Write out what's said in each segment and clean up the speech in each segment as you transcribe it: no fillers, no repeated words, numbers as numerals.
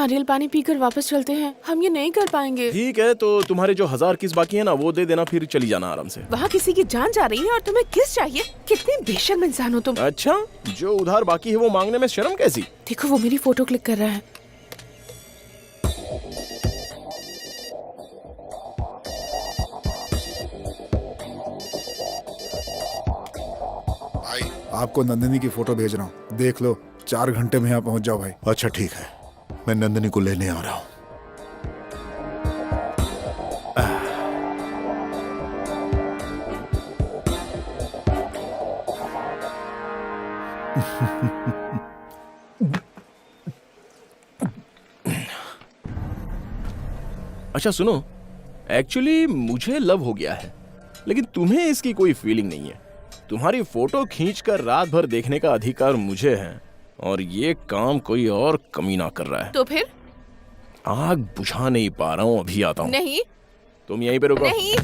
नारियल पानी पीकर वापस चलते हैं, हम ये नहीं कर पाएंगे। ठीक है, तो तुम्हारे जो 1000 किस बाकी है ना, वो दे देना, फिर चली जाना आराम से। वहाँ किसी की जान जा रही है और तुम्हें किस चाहिए? कितने बेशर्म इंसान हो तुम। अच्छा, जो उधार बाकी है वो मांगने में शर्म कैसी? देखो वो मेरी फोटो क्लिक कर रहा है। भाई आपको नंदिनी की फोटो भेज रहा हूँ, देख लो। 4 घंटे में यहाँ पहुँच जाओ भाई। अच्छा ठीक है, मैं नंदिनी को लेने आ रहा हूँ। अच्छा सुनो, एक्चुअली मुझे लव हो गया है, लेकिन तुम्हें इसकी कोई फीलिंग नहीं है। तुम्हारी फोटो खींचकर रात भर देखने का अधिकार मुझे है, और ये काम कोई और कमीना कर रहा है। तो फिर? आग बुझा नहीं पा रहा हूँ, अभी आता हूँ। नहीं। तुम यहीं पे रुको। नहीं।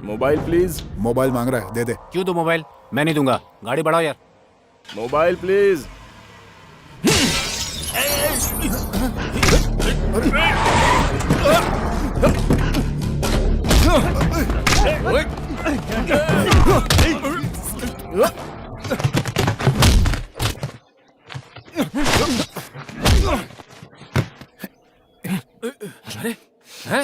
Mobile please. मोबाइल मांग रहा है, दे दे। क्यों दो मोबाइल? मैं नहीं दूंगा, गाड़ी बढ़ाओ यार। Mobile please. अरे हैं?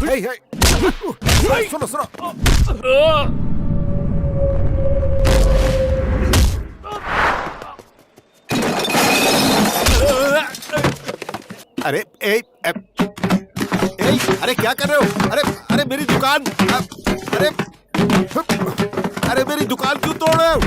हे, हे। सुनो सुनो। अरे ए, ए, अरे क्या कर रहे हो? अरे मेरी दुकान, अरे मेरी दुकान क्यों तोड़ रहे हो?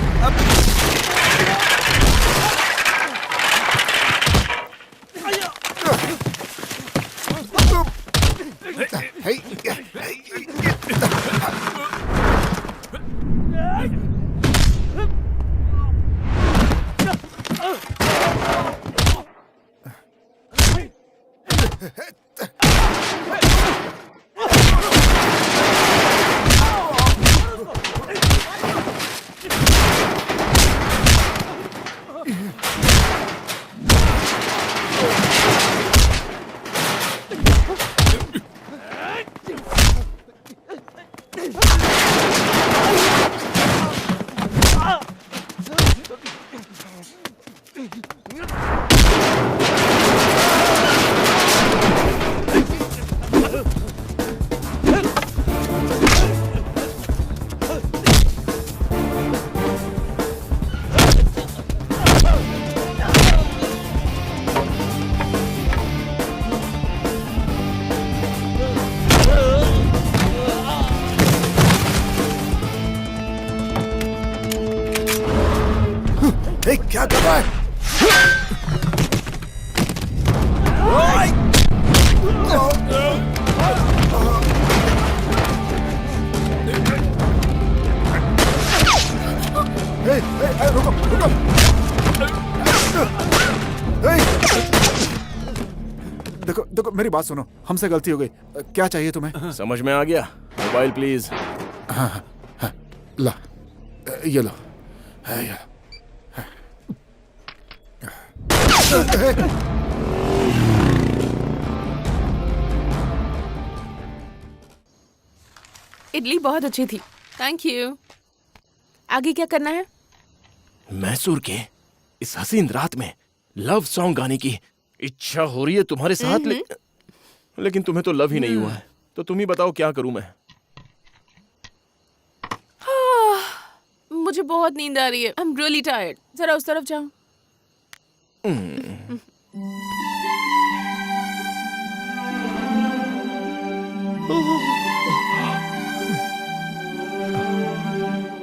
क्या कर रहा है? रुको रुको। देखो देखो, मेरी बात सुनो, हमसे गलती हो गई। क्या चाहिए तुम्हें? समझ में आ गया। Mobile please. हाँ, ला, ये लो। ये इडली बहुत अच्छी थी, थैंक यू। आगे क्या करना है? मैसूर के इस हसीन रात में लव सॉन्ग गाने की इच्छा हो रही है तुम्हारे साथ, लेकिन तुम्हें तो लव ही नहीं हुआ है। तो तुम ही बताओ क्या करूं मैं? मुझे बहुत नींद आ रही है। I am really tired. जरा उस तरफ जाओ।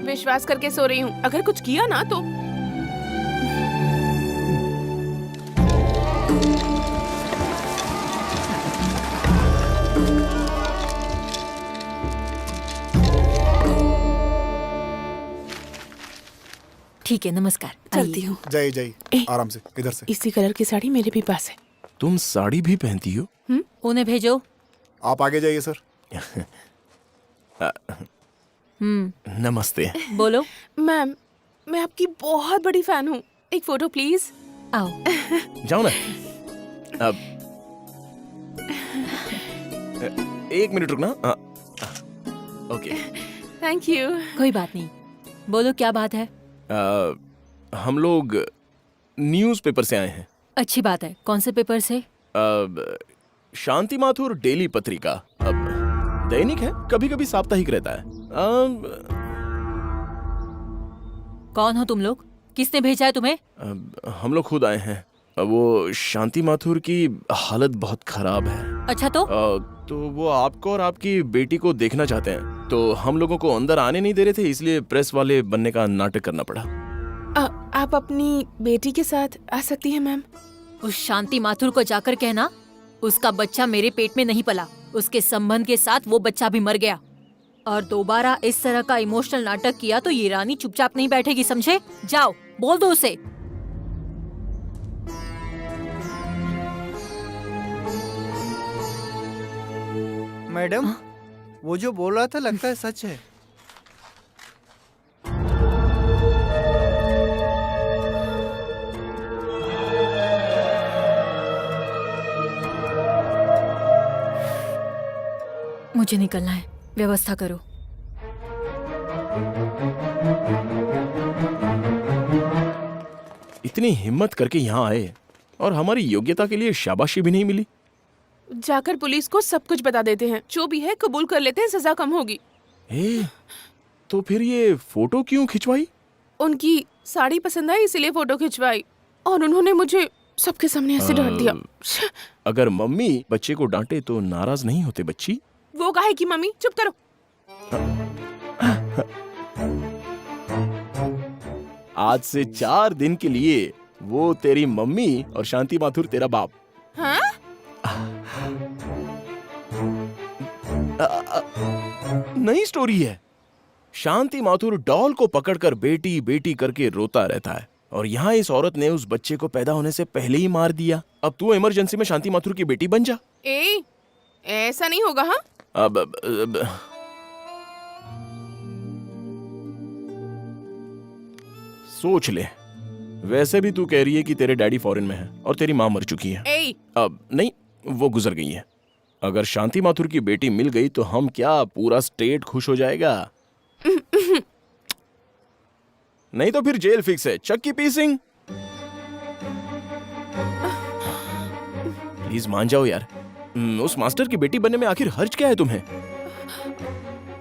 विश्वास करके सो रही हूँ, अगर कुछ किया ना तो। ठीक है, नमस्कार। चलती हूँ। जय जय, आराम से, इधर से। इसी कलर की साड़ी मेरे भी पास है। तुम साड़ी भी पहनती हो? उन्हें भेजो। आप आगे जाइए सर। नमस्ते। बोलो। मैम, मैं आपकी बहुत बड़ी फैन हूँ। एक फोटो प्लीज। आओ। जाओ ना। अब एक मिनट रुकना। ओके। Thank you. कोई बात नहीं। बोलो क्या बात है? हम लोग न्यूज़पेपर से आए हैं। अच्छी बात है। कौन से पेपर से? शांति माथुर डेली पत्रिका। अब दैनिक है, कभी कभी साप्ताहिक रहता है। कौन हो तुम लोग? किसने भेजा है तुम्हें? हम लोग खुद आए हैं। वो शांति माथुर की हालत बहुत खराब है। अच्छा तो? तो वो आपको और आपकी बेटी को देखना चाहते हैं, तो हम लोगों को अंदर आने नहीं दे रहे थे, इसलिए प्रेस वाले बनने का नाटक करना पड़ा। आप अपनी बेटी के साथ आ सकती हैं मैम। उस शांति माथुर को जाकर कहना उसका बच्चा मेरे पेट में नहीं पला। उसके संबंध के साथ वो बच्चा भी मर गया। और दोबारा इस तरह का इमोशनल नाटक किया तो ये रानी चुपचाप नहीं बैठेगी, समझे? जाओ बोल दो उसे। मैडम, वो जो बोल रहा था लगता है सच है। मुझे निकलना है। व्यवस्था करो। इतनी हिम्मत करके यहाँ आए और हमारी योग्यता के लिए शाबाशी भी नहीं मिली। जाकर पुलिस को सब कुछ बता देते हैं। जो भी है कबूल कर लेते हैं, सजा कम होगी। तो फिर ये फोटो क्यों खिंचवाई? उनकी साड़ी पसंद आई इसीलिए फोटो खिंचवाई। और उन्होंने मुझे सबके सामने ऐसे डांट दिया। अगर मम्मी बच्चे को डांटे तो नाराज नहीं होते बच्ची? वो काहे की मम्मी? चुप करो। आज से 4 दिन के लिए वो तेरी मम्मी और शांति माथुर तेरा बाप। हाँ? नई स्टोरी है। शांति माथुर डॉल को पकड़कर बेटी बेटी करके रोता रहता है और यहाँ इस औरत ने उस बच्चे को पैदा होने से पहले ही मार दिया। अब तू इमरजेंसी में शांति माथुर की बेटी बन जा। ऐसा नहीं होगा। हाँ, अब सोच ले। वैसे भी तू कह रही है कि तेरे डैडी फॉरेन में है और तेरी माँ मर चुकी है। अब नहीं, वो गुजर गई है। अगर शांति माथुर की बेटी मिल गई तो हम क्या, पूरा स्टेट खुश हो जाएगा। नहीं तो फिर जेल फिक्स है। चक्की पीसिंग। प्लीज मान जाओ यार। उस मास्टर की बेटी बनने में आखिर हर्ज क्या है तुम्हें?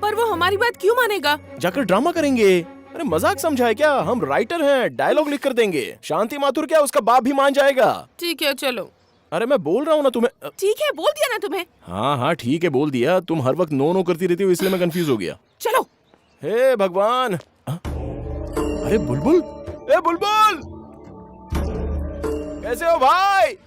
पर वो हमारी बात क्यों मानेगा? जाकर ड्रामा करेंगे। अरे मजाक समझा है क्या? हम राइटर हैं, डायलॉग लिख कर देंगे। शांति माथुर क्या, उसका बाप भी मान जाएगा। ठीक है चलो। अरे मैं बोल रहा हूँ ना तुम्हें। ठीक है, बोल दिया ना तुम्हें। हाँ हाँ ठीक है, बोल दिया। तुम हर वक्त नो नो करती रहती हो, इसलिए मैं कंफ्यूज हो गया। चलो। हे भगवान। अरे बुलबुल, ए बुलबुल, कैसे हो भाई?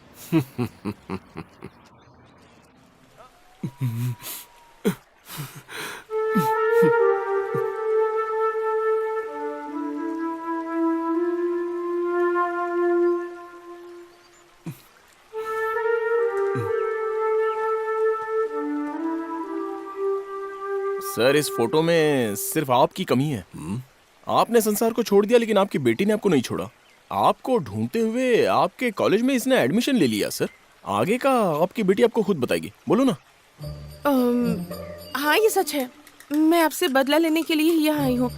सर, इस फोटो में सिर्फ आपकी कमी है। आपने संसार को छोड़ दिया, लेकिन आपकी बेटी ने आपको नहीं छोड़ा। आपको ढूंढते हुए आपके कॉलेज में इसने एडमिशन ले लिया। सर, आगे का आपकी बेटी आपको खुद बताएगी। बोलो ना। हाँ, ये सच है। मैं आपसे बदला लेने के लिए ही यहाँ आई हूँ।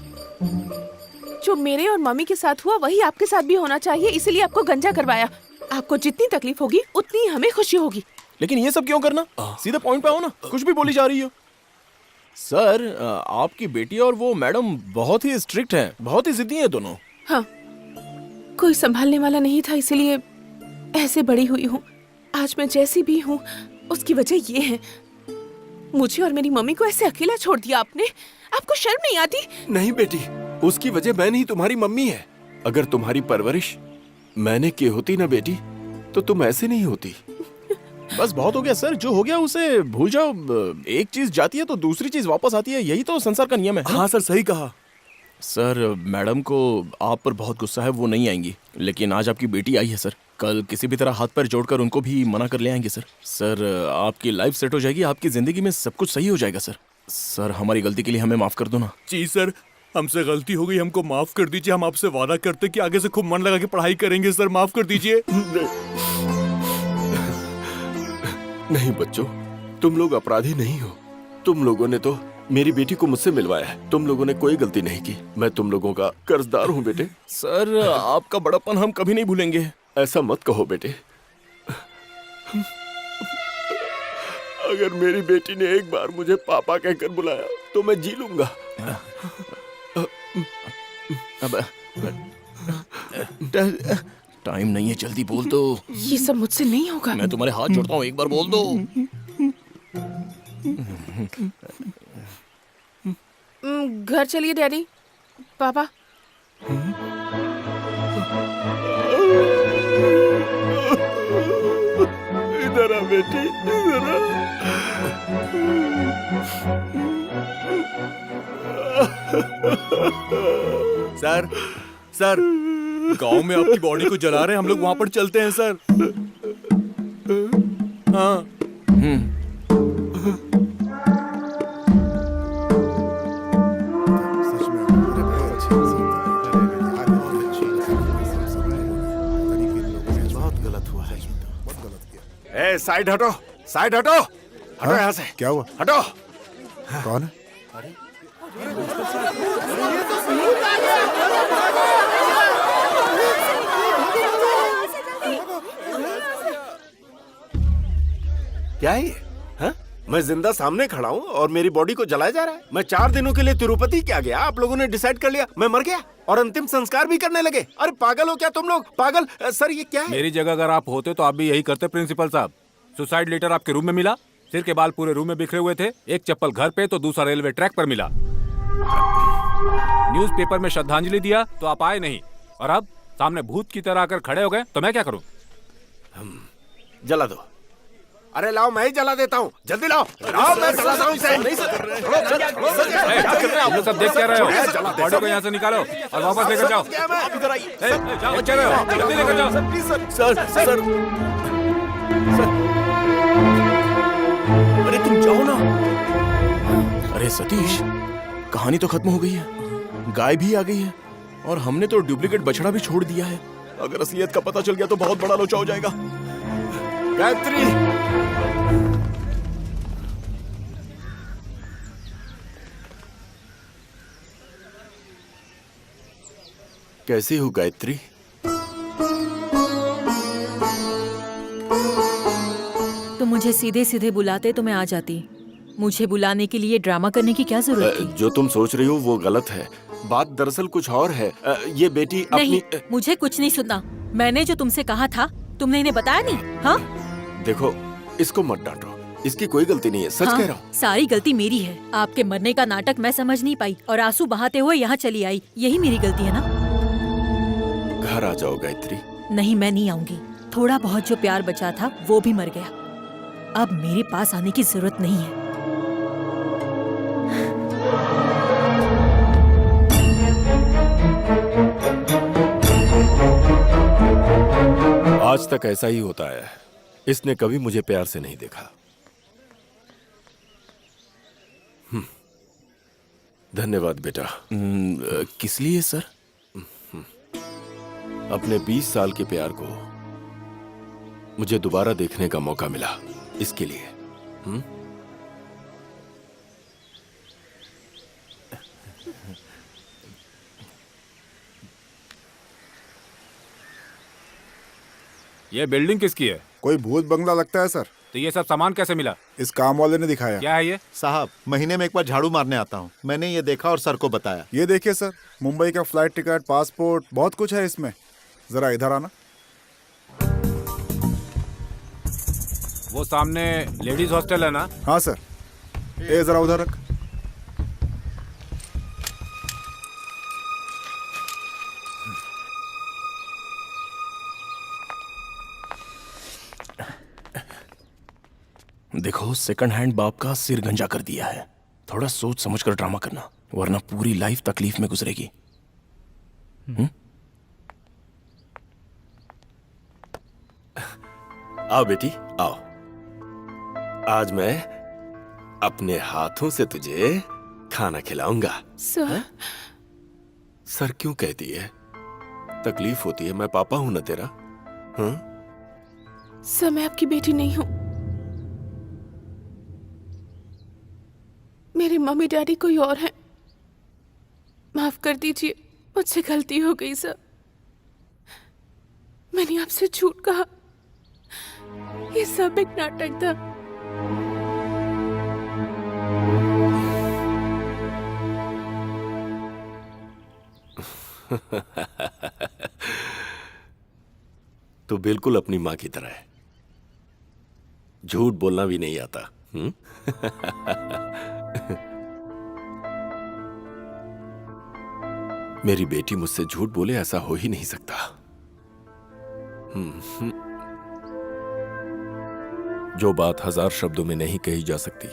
जो मेरे और मम्मी के साथ हुआ वही आपके साथ भी होना चाहिए, इसीलिए आपको गंजा करवाया। आपको जितनी तकलीफ होगी उतनी ही हमें खुशी होगी। लेकिन ये सब क्यों करना? सीधे पॉइंट पे आओ ना, कुछ भी बोली जा रही हो। सर, आपकी बेटी और वो मैडम बहुत ही स्ट्रिक्ट हैं, बहुत ही जिद्दी हैं दोनों। हाँ, कोई संभालने वाला नहीं था, इसीलिए ऐसे बड़ी हुई हूँ। आज मैं जैसी भी हूँ उसकी वजह ये है। मुझे और मेरी मम्मी को ऐसे अकेला छोड़ दिया आपने। आपको शर्म नहीं आती? नहीं बेटी, उसकी वजह मैं नहीं, तुम्हारी मम्मी है। अगर तुम्हारी परवरिश मैंने की होती ना बेटी, तो तुम ऐसे नहीं होती। बस बहुत हो गया सर, जो हो गया उसे भूल जाओ। एक चीज जाती है तो दूसरी चीज वापस आती है, यही तो संसार का नियम है। हाँ सर, सही कहा। सर, मैडम को आप पर बहुत गुस्सा है, वो नहीं आएंगी। लेकिन आज आपकी बेटी आई है सर, कल किसी भी तरह हाथ पैर जोड़कर उनको भी मना कर ले आएंगे सर। सर, आपकी लाइफ सेट हो जाएगी, आपकी जिंदगी में सब कुछ सही हो जाएगा सर। सर हमारी गलती के लिए हमें माफ कर दो ना। जी सर, हमसे गलती हो गई, हमको माफ कर दीजिए। हम आपसे वादा करते कि आगे से खूब मन लगा के पढ़ाई करेंगे सर, माफ कर दीजिए। नहीं बच्चों, तुम लोग अपराधी नहीं हो। तुम लोगों ने तो मेरी बेटी को मुझसे मिलवाया है। तुम लोगों ने कोई गलती नहीं की। मैं तुम लोगों का कर्जदार हूँ बेटे। सर आपका बड़प्पन हम कभी नहीं भूलेंगे। ऐसा मत कहो बेटे। अगर मेरी बेटी ने एक बार मुझे पापा कहकर बुलाया तो मैं जी लूंगा। अब टाइम नहीं है, जल्दी बोल दो। ये सब मुझसे नहीं होगा। मैं तुम्हारे हाथ जोड़ता हूँ, एक बार बोल दो। घर चलिए डैडी। पापा इधर आ बेटी, इधर आ। सर सर, गांव में आपकी बॉडी को जला रहे हैं, हम लोग वहां पर चलते हैं सर। हाँ बहुत गलत हुआ है। ए साइड हटो, साइड हटो, हटो यहाँ से। क्या हुआ? हटो। कौन है? क्या है ये? हाँ? मैं जिंदा सामने खड़ा हूँ और मेरी बॉडी को जलाया जा रहा है। मैं 4 दिनों के लिए तिरुपति क्या गया, आप लोगों ने डिसाइड कर लिया मैं मर गया और अंतिम संस्कार भी करने लगे। अरे पागल हो क्या तुम लोग? पागल। सर ये क्या है? मेरी जगह अगर आप होते तो आप भी यही करते प्रिंसिपल साहब। सुसाइड लेटर आपके रूम में मिला, सिर के बाल पूरे रूम में बिखरे हुए थे, एक चप्पल घर पे तो दूसरा रेलवे ट्रैक पर मिला। न्यूज़पेपर में श्रद्धांजलि दिया तो आप आए नहीं, और अब सामने भूत की तरह आकर खड़े हो गए तो मैं क्या करूं? जला दो। अरे लाओ, मैं ही जला देता हूँ। जल्दी लाओ, लाओ, मैं जलाता हूँ इसे। आप लोग सब देख क्या रहे हो? बॉडी को यहाँ से निकालो और वापस लेकर जाओ। जाओ, बच्चे रहे हो, जल्दी लेकर जाओ। सर अरे तुम जाओ ना। अरे सतीश, कहानी तो खत्म हो गई है, गाय भी आ गई है और हमने तो डुप्लीकेट बछड़ा भी छोड़ दिया है। अगर असलियत का पता चल गया तो बहुत बड़ा लोचा हो जाएगा। गायत्री, कैसी हो गायत्री? तुम मुझे सीधे सीधे बुलाते तो मैं आ जाती। मुझे बुलाने के लिए ड्रामा करने की क्या जरूरत थी? जो तुम सोच रही हो वो गलत है। बात दरअसल कुछ और है। ये बेटी नहीं, अपनी मुझे कुछ नहीं सुनना। मैंने जो तुमसे कहा था तुमने इन्हें बताया नहीं? हाँ, देखो, इसको मत डांटो, इसकी कोई गलती नहीं है। सच हाँ, कह रहा हूँ। सारी गलती मेरी है। आपके मरने का नाटक मैं समझ नहीं पाई और आंसू बहाते हुए यहाँ चली आई, यही मेरी गलती है ना? घर आ जाओ गायत्री। नहीं, मैं नहीं आऊंगी। थोड़ा बहुत जो प्यार बचा था वो भी मर गया। अब मेरे पास आने की जरूरत नहीं है। आज तक ऐसा ही होता है। इसने कभी मुझे प्यार से नहीं देखा। धन्यवाद बेटा। किस लिए सर? अपने 20 साल के प्यार को मुझे दोबारा देखने का मौका मिला, इसके लिए। ये बिल्डिंग किसकी है? कोई भूत बंगला लगता है सर। तो ये सब सामान कैसे मिला? इस काम वाले ने दिखाया। क्या है ये? साहब, महीने में एक बार झाड़ू मारने आता हूँ। मैंने ये देखा और सर को बताया। ये देखिए सर, मुंबई का फ्लाइट टिकट, पासपोर्ट, बहुत कुछ है इसमें। जरा इधर आना। वो सामने लेडीज हॉस्टल है ना? हाँ सर। ए जरा उधर रख। देखो, सेकंड हैंड बाप का सिर गंजा कर दिया है। थोड़ा सोच समझ कर ड्रामा करना, वरना पूरी लाइफ तकलीफ में गुजरेगी। आओ बेटी, आओ। आज मैं अपने हाथों से तुझे खाना खिलाऊंगा। सर, सर क्यों कहती है? तकलीफ होती है, मैं पापा हूं ना तेरा। हाँ? सर मैं आपकी बेटी नहीं हूं। मेरे मम्मी डैडी कोई और हैं। माफ कर दीजिए, मुझसे गलती हो गई सर। मैंने आपसे झूठ कहा। ये सब एक नाटक था। तो बिल्कुल अपनी माँ की तरह है, झूठ बोलना भी नहीं आता। मेरी बेटी मुझसे झूठ बोले ऐसा हो ही नहीं सकता। जो बात 1000 शब्दों में नहीं कही जा सकती,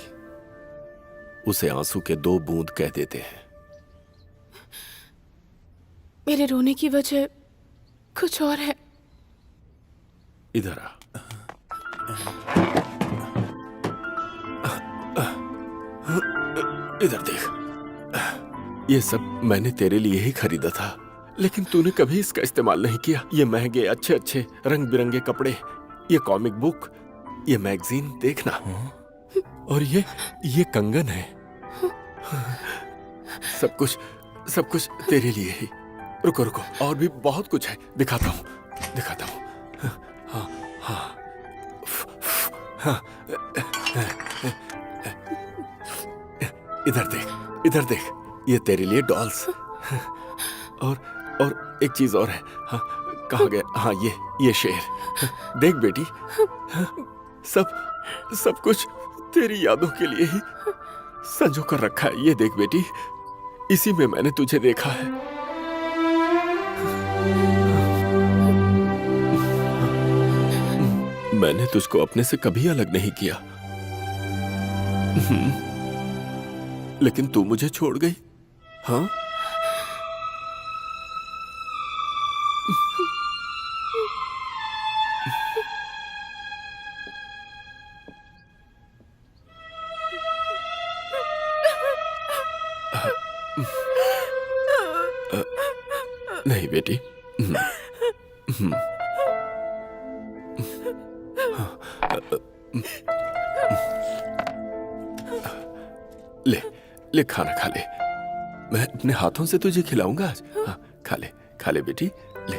उसे आंसू के 2 बूंद कह देते हैं। मेरे रोने की वजह कुछ और है। इधर आ। इधर देख, ये सब मैंने तेरे लिए ही खरीदा था, लेकिन तूने कभी इसका इस्तेमाल नहीं किया। ये महंगे अच्छे अच्छे रंग बिरंगे कपड़े, ये कॉमिक बुक, ये मैगजीन देखना, और ये कंगन है। सब कुछ तेरे लिए ही। रुको रुको, और भी बहुत कुछ है, दिखाता हूँ। हाँ हाँ हाँ। इधर देख, ये तेरे लिए डॉल्स। और एक चीज और है। हाँ, कहाँ गया? हाँ, ये शेर। देख बेटी, सब कुछ तेरी यादों के लिए ही संजो कर रखा है। ये देख बेटी, इसी में मैंने तुझे देखा है। मैंने तुझको अपने से कभी अलग नहीं किया, लेकिन तू मुझे छोड़ गई। हाँ, नहीं बेटी। ले खाना खा ले, मैं अपने हाथों से तुझे खिलाऊंगा आज। हाँ, खा ले बेटी, ले।